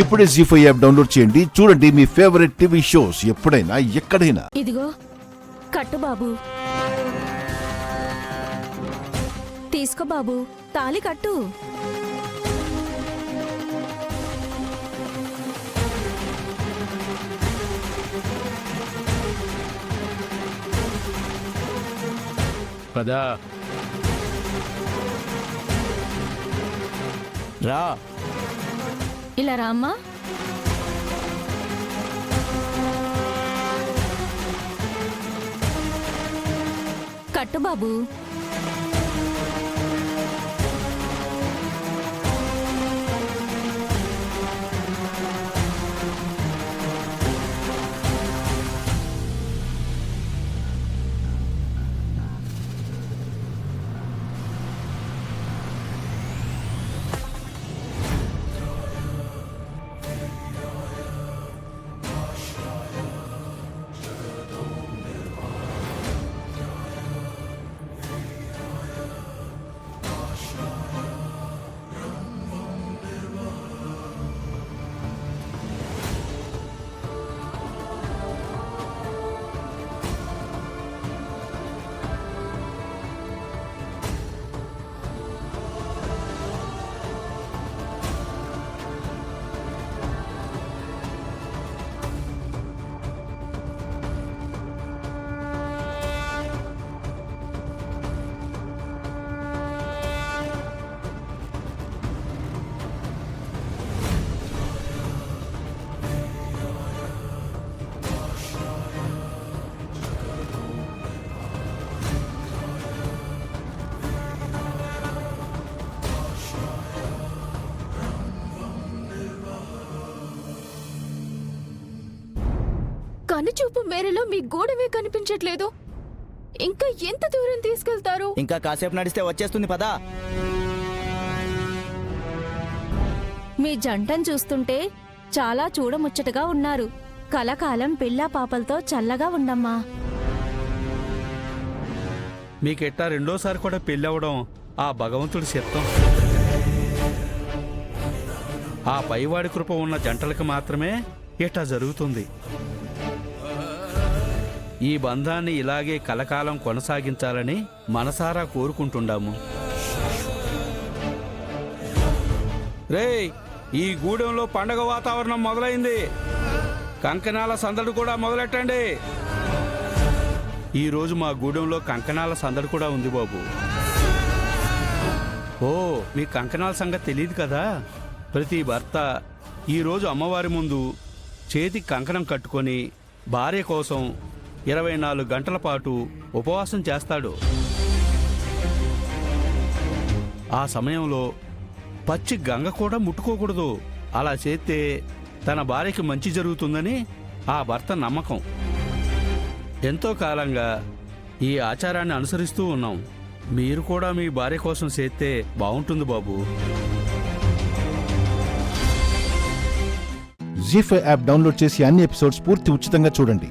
ఇప్పుడే జీ5 app download చేయండి. చూడండి మీ ఫేవరెట్ టీవీ షోస్ ఎప్పుడైనా ఎక్కడైనా. ఇదిగో కట్టు బాబు, తీసుకో బాబు, తాళి కట్టు. పదా రా. ఇలా రామ్మా. కట్టు బాబు. కనుచూపు మేరలో మీ గోడవే కనిపించట్లేదు. ఇంకా ఎంత దూరం తీసుకెళ్తారు? ఇంకా కాసేపు నడిస్తే వచ్చేస్తుంది పదా. మీ జంటను చూస్తుంటే చాలా చూడముచ్చటగా ఉన్నారు. కలకాలం పిల్లా పాపలతో చల్లగా ఉండమ్మా. మీకెట్టా రెండోసారి కూడా పెళ్ళవడం ఆ భగవంతుడి చిత్తం. ఆ పైవాడి కృప ఉన్న జంటలకు మాత్రమే ఇట్టా జరుగుతుంది. ఈ బంధాన్ని ఇలాగే కలకాలం కొనసాగించాలని మనసారా కోరుకుంటున్నాము. రేయ్, ఈ గూడెంలో పండగ వాతావరణం మొదలైంది. కంకణాల సందడి కూడా మొదలెట్టండి. ఈరోజు మా గూడెంలో కంకణాల సందడి కూడా ఉంది బాబు. ఓ, మీ కంకణాల సంగతి తెలియదు కదా. ప్రతి భర్త ఈరోజు అమ్మవారి ముందు చేతికి కంకణం కట్టుకొని భార్య కోసం 24 గంటల పాటు ఉపవాసం చేస్తాడు. ఆ సమయంలో పచ్చి గంగ కూడా ముట్టుకోకూడదు. అలా చేస్తే తన భార్యకి మంచి జరుగుతుందని ఆ భర్త నమ్మకం. ఎంతో కాలంగా ఈ ఆచారాన్ని అనుసరిస్తూ ఉన్నాం. మీరు కూడా మీ భార్య కోసం చేస్తే బాగుంటుంది బాబు. జీ5 యాప్ డౌన్లోడ్ చేసి అన్ని ఎపిసోడ్స్ పూర్తి ఉచితంగా చూడండి.